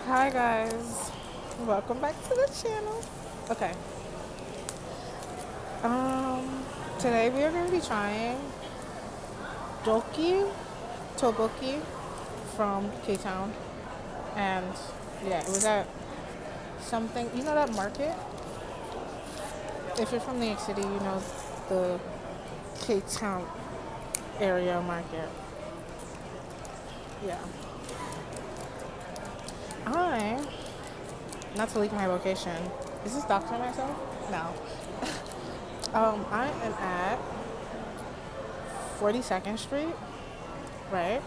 Hi guys, welcome back to the channel. Okay, today we are going to be trying Dookki, Topokki from K-Town, and yeah, it was at something. You know that market? If you're from New York City, you know the K-Town area market. Yeah, I not to leak my location. Is this doctor myself? No. I am at 42nd Street, right?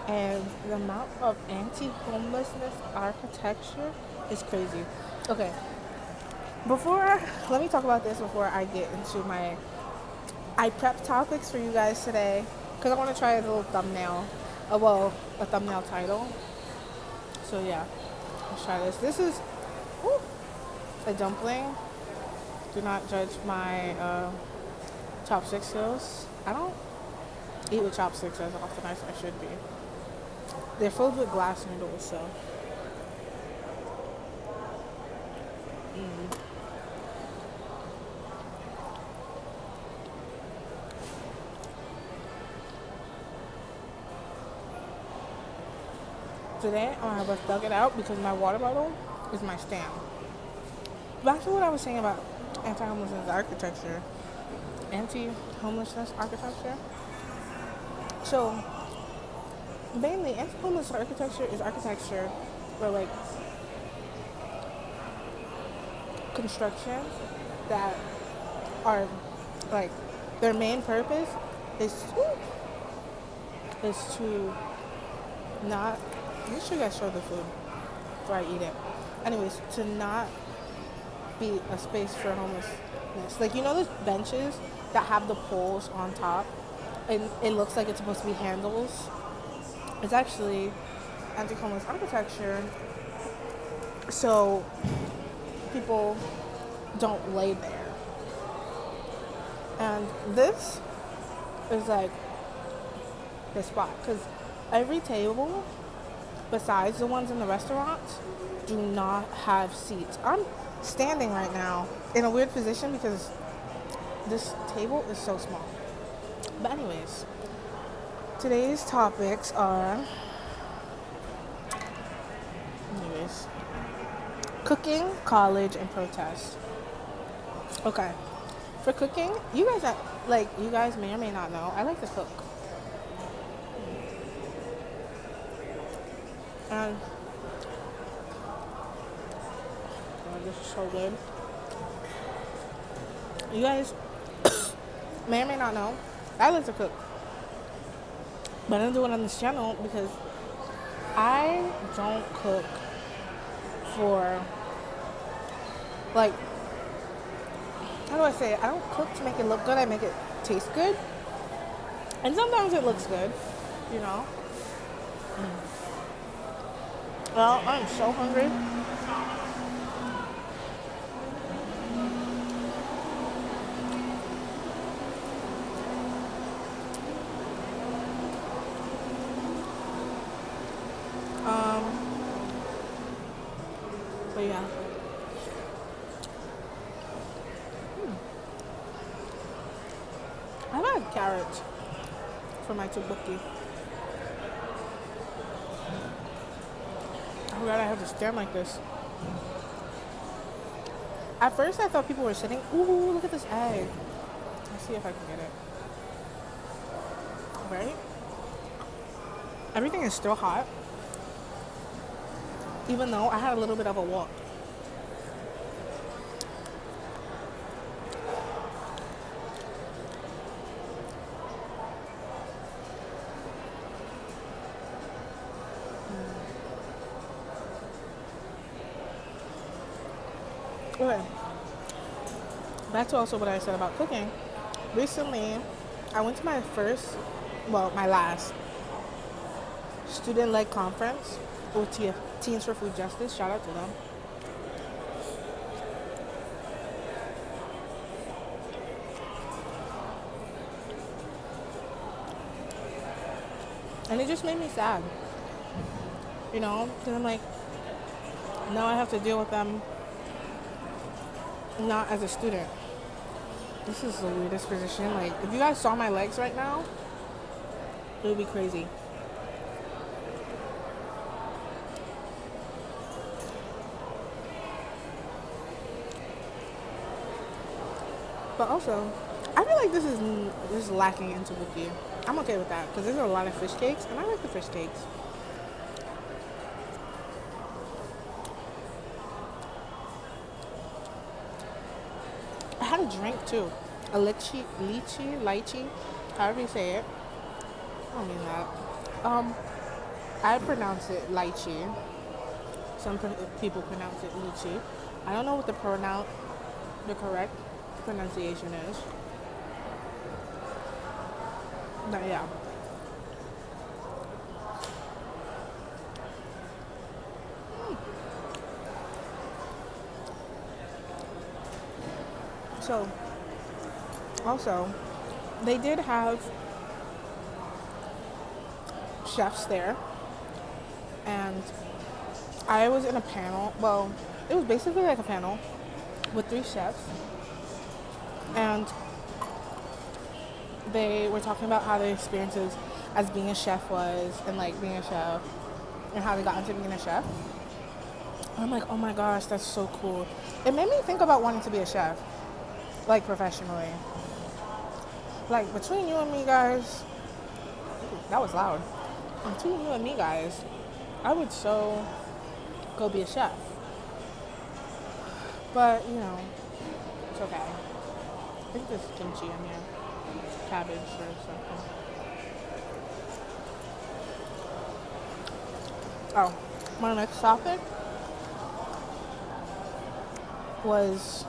And the amount of anti-homelessness architecture is crazy. Okay, before let me talk about this before I get into my I prep topics for you guys today because I want to try a little thumbnail, a thumbnail title. So yeah, let's try this. This is woo, a dumpling. Do not judge my chopstick skills. I don't eat with chopsticks as often as I should be. They're filled with glass noodles, so. Today, I was dug it out because my water bottle is my stand. Back to what I was saying about anti-homelessness architecture. So, mainly, anti-homeless architecture is architecture where, like, construction that are, like, their main purpose is to not. Make sure you guys show the food before I eat it. Anyways, to not be a space for homelessness. Like, you know those benches that have the poles on top and it looks like it's supposed to be handles? It's actually anti-homeless architecture so people don't lay there. And this is like the spot because every table besides the ones in the restaurants do not have seats. I'm standing right now in a weird position because this table is so small. But anyways, today's topics are cooking, college, and protest. Okay. For cooking, you guys may or may not know, I like to cook. And oh, this is so good. You guys may or may not know, I like to cook. But I don't do it on this channel because I don't cook for, like, how do I say it? I don't cook to make it look good. I make it taste good. And sometimes it looks good, you know. Well, I'm so hungry. But yeah. I've had carrots for my tteokbokki. I forgot I had to stand like this. At first I thought people were sitting. Ooh, look at this egg. Let's see if I can get it. Right? Everything is still hot. Even though I had a little bit of a walk. Okay. Back to also what I said about cooking. Recently, I went to my last student-led conference with Teens for Food Justice. Shout out to them. And it just made me sad. You know? Because I'm like, Now I have to deal with them not as a student. This is the weirdest position. Like, if you guys saw my legs right now, it would be crazy. But also, I feel like this is lacking in Topokki. I'm okay with that because there's a lot of fish cakes, and I like the fish cakes. I had a drink too, a lychee, however you say it. I don't mean that. I pronounce it lychee. Some people pronounce it lychee. I don't know what the correct pronunciation is. But yeah. So, also, they did have chefs there, and I was in a panel. Well, it was basically like a panel with 3 chefs, and they were talking about how their experiences as being a chef was, and like being a chef, and how they got into being a chef. And I'm like, oh my gosh, that's so cool. It made me think about wanting to be a chef, like professionally. Like between you and me, guys, that was loud. Between you and me, guys, I would so go be a chef. But you know, it's okay. I think there's kimchi in here, cabbage or something. Oh, my next topic was,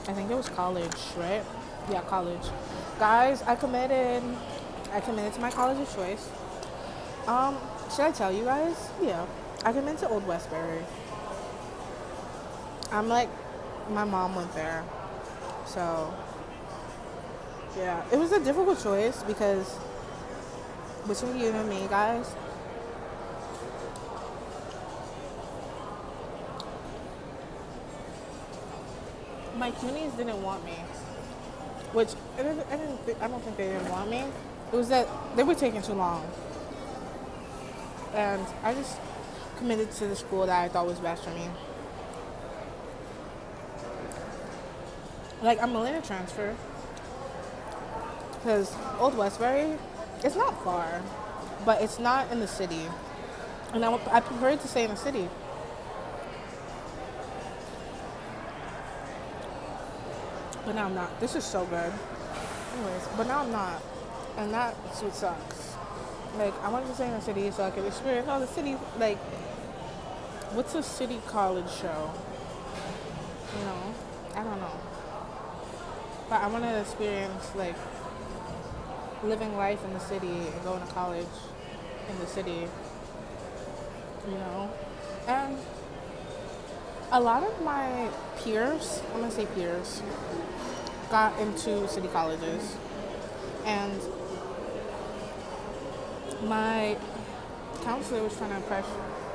I think it was college, right? Yeah, college. Guys, I committed to my college of choice. Should I tell you guys? Yeah. I committed to Old Westbury. I'm like, my mom went there. So, yeah. It was a difficult choice because between you and me, guys, my CUNYs didn't want me. Which, I don't think they didn't want me. It was that they were taking too long. And I just committed to the school that I thought was best for me. Like, I'm willing to transfer. Because Old Westbury, it's not far. But it's not in the city. And I prefer to stay in the city. But now I'm not. This is so good. Anyways, but now I'm not. And that's what sucks. Like, I wanted to stay in the city so I could experience all the city. Like, what's a city college show? You know? I don't know. But I want to experience, like, living life in the city and going to college in the city. You know? And a lot of my peers, I'm going to say peers, got into city colleges. And my counselor was trying to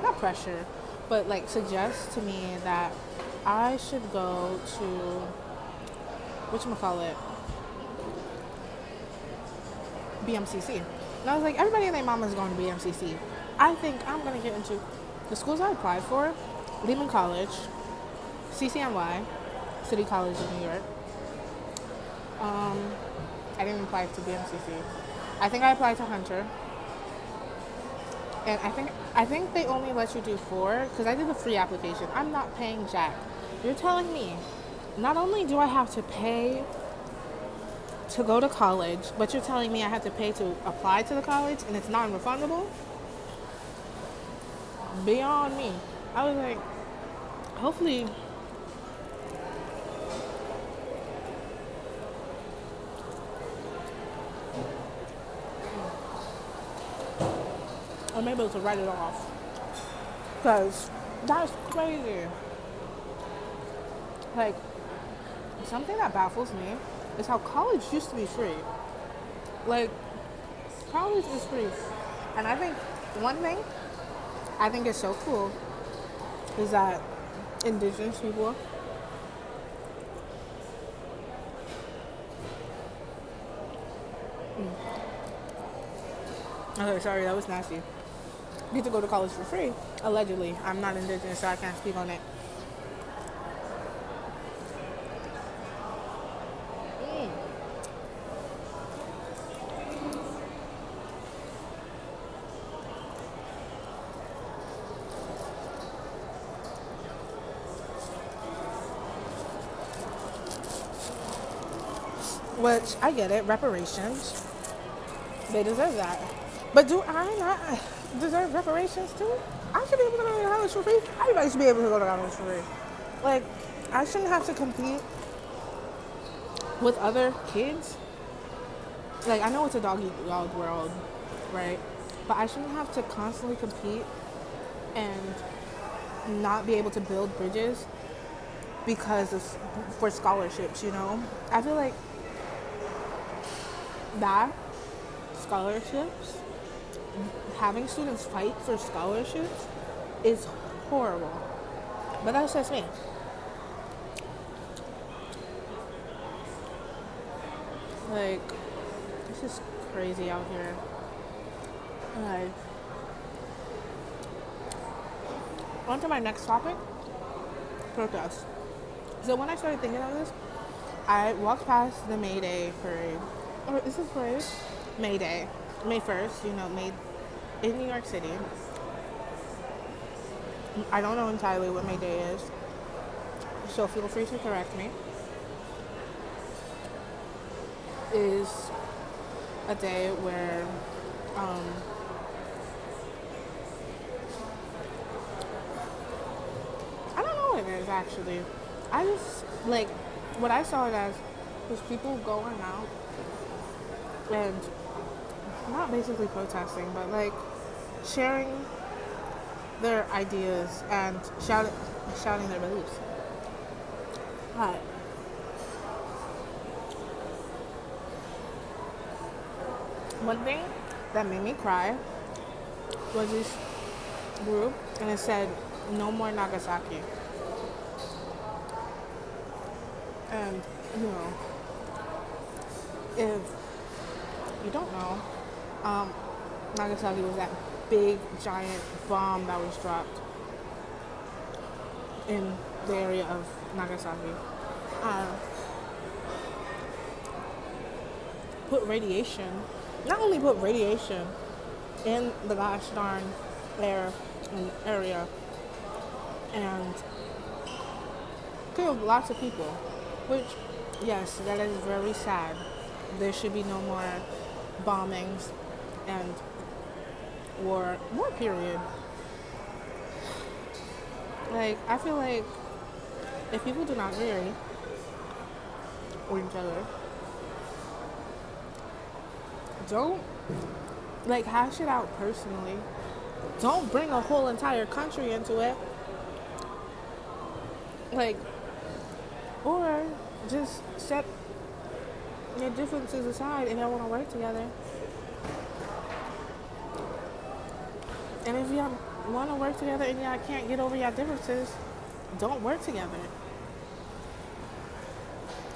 not pressure, but like suggest to me that I should go to, whatchamacallit, BMCC. And I was like, everybody and their mama's going to BMCC. I think I'm going to get into the schools I applied for: Lehman College, CCNY, City College of New York. I didn't apply to BMCC. I think I applied to Hunter. And I think they only let you do 4 because I did the free application. I'm not paying jack. You're telling me not only do I have to pay to go to college, but you're telling me I have to pay to apply to the college and it's non-refundable? Beyond me. I was like, hopefully I'm able to write it off. Because that's crazy. Like, something that baffles me is how college used to be free. Like, college is free. And I think one thing I think is so cool is that indigenous people. Okay, sorry, that was nasty. Get to go to college for free, allegedly. I'm not indigenous, so I can't speak on it. Which, I get it, reparations. They deserve that. But do I not deserve reparations too? I should be able to go to college for free. Everybody should be able to go to college for free. Like, I shouldn't have to compete with other kids. Like, I know it's a dog eat dog world, right? But I shouldn't have to constantly compete and not be able to build bridges because of for scholarships, you know? I feel like that scholarships, having students fight for scholarships is horrible. But that's just me. Like, this is crazy out here. Like, on to my next topic, protests. So when I started thinking of this, I walked past the May Day parade. Or is this parade? May Day. May 1st, you know, May in New York City. I don't know entirely what May Day is, so feel free to correct me. Is a day where I don't know what it is actually. I just like what I saw it as was people going out and not basically protesting, but like sharing their ideas and shouting their beliefs. Hi. One thing that made me cry was this group, and it said, "No more Nagasaki." And, you know, if you don't know, Nagasaki was that big, giant bomb that was dropped in the area of Nagasaki. Put radiation, not only put radiation in the gosh darn air and area, and killed lots of people, which, yes, that is very sad. There should be no more bombings and war period. Like, I feel like if people do not marry with each other, don't, like, hash it out personally. Don't bring a whole entire country into it. Like, or just set your differences aside and y'all want to work together. And if y'all want to work together and y'all can't get over your differences, don't work together.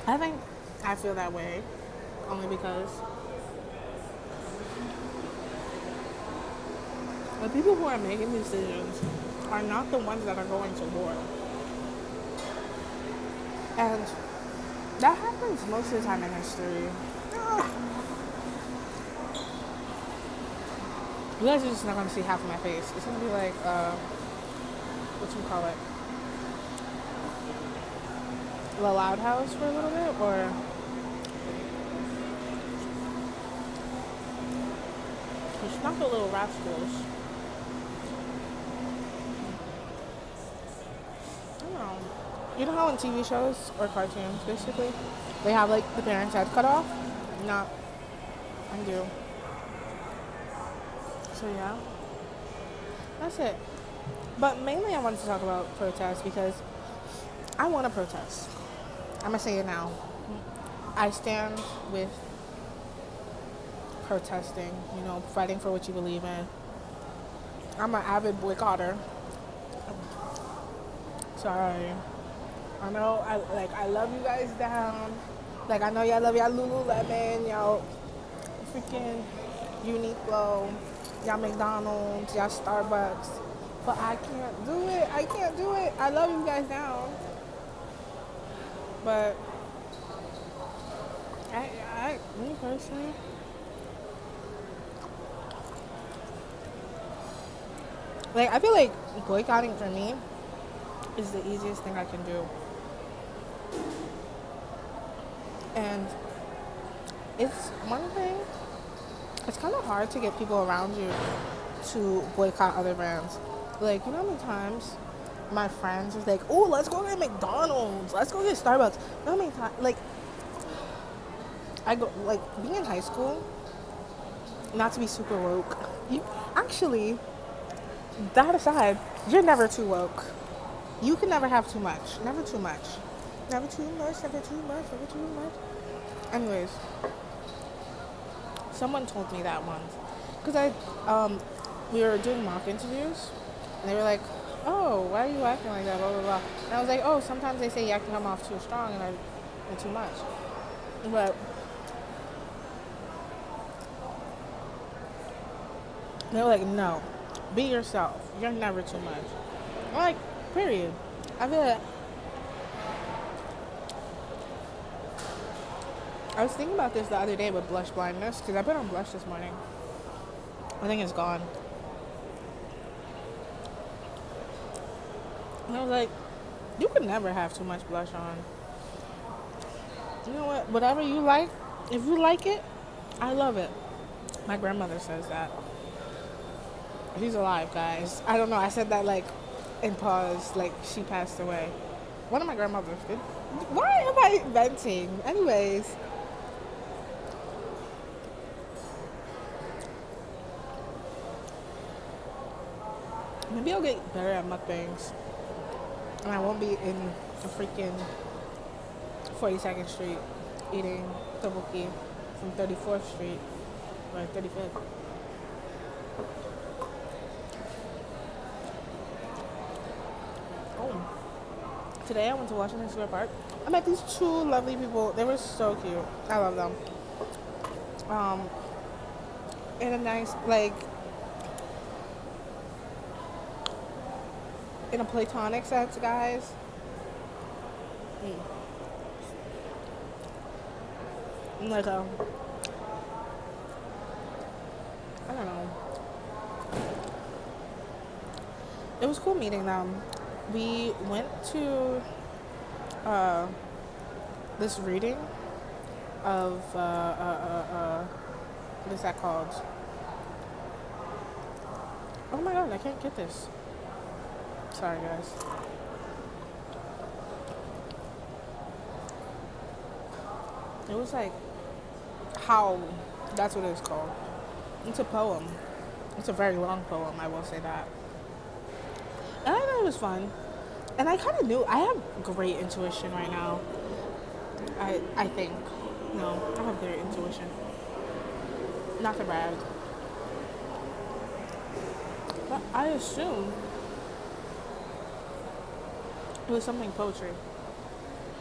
I think I feel that way only because the people who are making decisions are not the ones that are going to war. And that happens most of the time in history. You guys are just not going to see half of my face. It's going to be like, what you call it? The Loud House for a little bit, or it's not the Little Rascals. I don't know. You know how in TV shows or cartoons, basically, they have like the parents' head cut off? No, I do. So yeah, that's it. But mainly I wanted to talk about protests because I want to protest. I'm going to say it now. I stand with protesting, you know, fighting for what you believe in. I'm an avid boycotter. Sorry. I know I love you guys down. Like I know y'all love y'all Lululemon, y'all freaking Uniqlo, y'all McDonald's, y'all Starbucks. But I can't do it. I can't do it. I love you guys down. But me personally, like I feel like boycotting for me is the easiest thing I can do. And it's one thing, it's kind of hard to get people around you to boycott other brands. Like, you know how many times my friends was like, oh, let's go get McDonald's, let's go get Starbucks. You know how many times, like, I go, like, being in high school, not to be super woke, you actually, that aside, you're never too woke. You can never have too much. Never too much. Never too much, never too much, never too much. Anyways, someone told me that once. Because we were doing mock interviews, and they were like, oh, why are you acting like that, blah, blah, blah. And I was like, oh, sometimes they say I can come off too strong and too much. But they were like, no, be yourself. You're never too much. I'm like, period. I feel like I was thinking about this the other day with blush blindness because I put on blush this morning. I think it's gone. And I was like, you could never have too much blush on. You know what? Whatever you like, if you like it, I love it. My grandmother says that. She's alive, guys. I don't know. I said that like in pause, like she passed away. One of my grandmothers did. Why am I venting? Anyways. Maybe I'll get better at mukbangs. And I won't be in a freaking 42nd Street eating Topokki from 34th Street or 35th. Oh. Today I went to Washington Square Park. I met these two lovely people. They were so cute. I love them. In a nice, like, in a platonic sense, guys. Like I don't know. It was cool meeting them. We went to this reading of what is that called? Oh my god, I can't get this. Sorry, guys. It was like how, that's what it's called. It's a poem. It's a very long poem, I will say that. And I thought it was fun. And I kind of knew, I have great intuition right now. I think. No, I have great intuition. Not to brag. But I assume it was something poetry.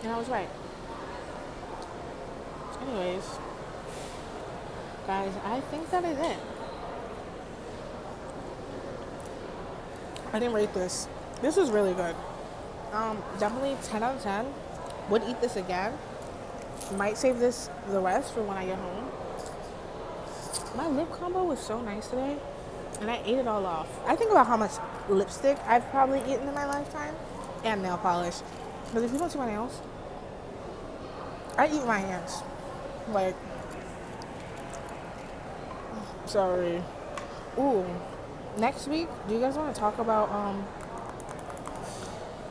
And I was right. Anyways, guys, I think that is it. I didn't rate this. This is really good. Definitely 10 out of 10. Would eat this again. Might save the rest for when I get home. My lip combo was so nice today, and I ate it all off. I think about how much lipstick I've probably eaten in my lifetime, and nail polish. But if you don't see my nails, I eat my hands. Like, sorry. Ooh, next week, do you guys want to talk about,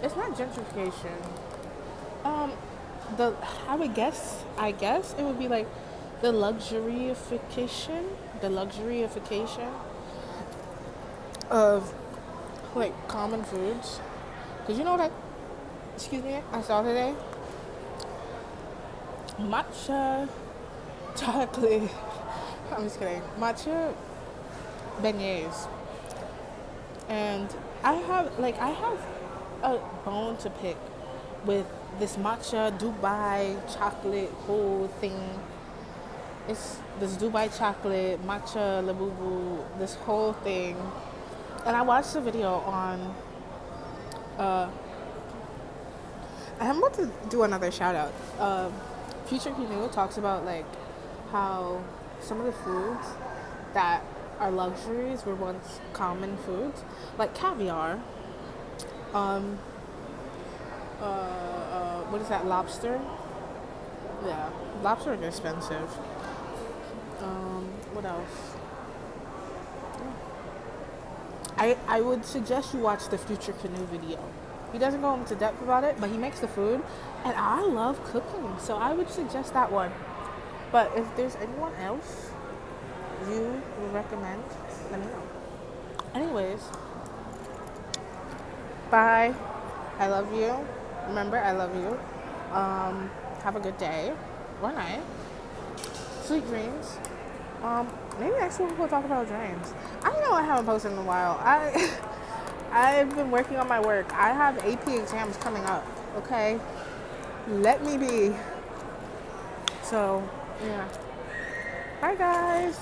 it's not gentrification. I guess it would be like the luxuryification of like common foods. Cause you know what I saw today? Matcha chocolate. I'm just kidding. Matcha beignets. And I have a bone to pick with this matcha Dubai chocolate whole thing. It's this Dubai chocolate matcha labubu, this whole thing. And I watched a video on. Uh, I'm about to do another shout out. Future Canoe talks about like how some of the foods that are luxuries were once common foods, like caviar. Um, what is that? Lobster. Yeah, lobster is expensive. What else? I would suggest you watch the Future Canoe video. He doesn't go into depth about it, but he makes the food, and I love cooking, so I would suggest that one. But if there's anyone else you would recommend, let me know. Anyways, bye. I love you. Remember, I love you. Have a good day or night. Sweet dreams. Maybe next week we'll talk about dreams. I know I haven't posted in a while. I've been working on my work. I have AP exams coming up. Okay, let me be. So yeah. Bye guys.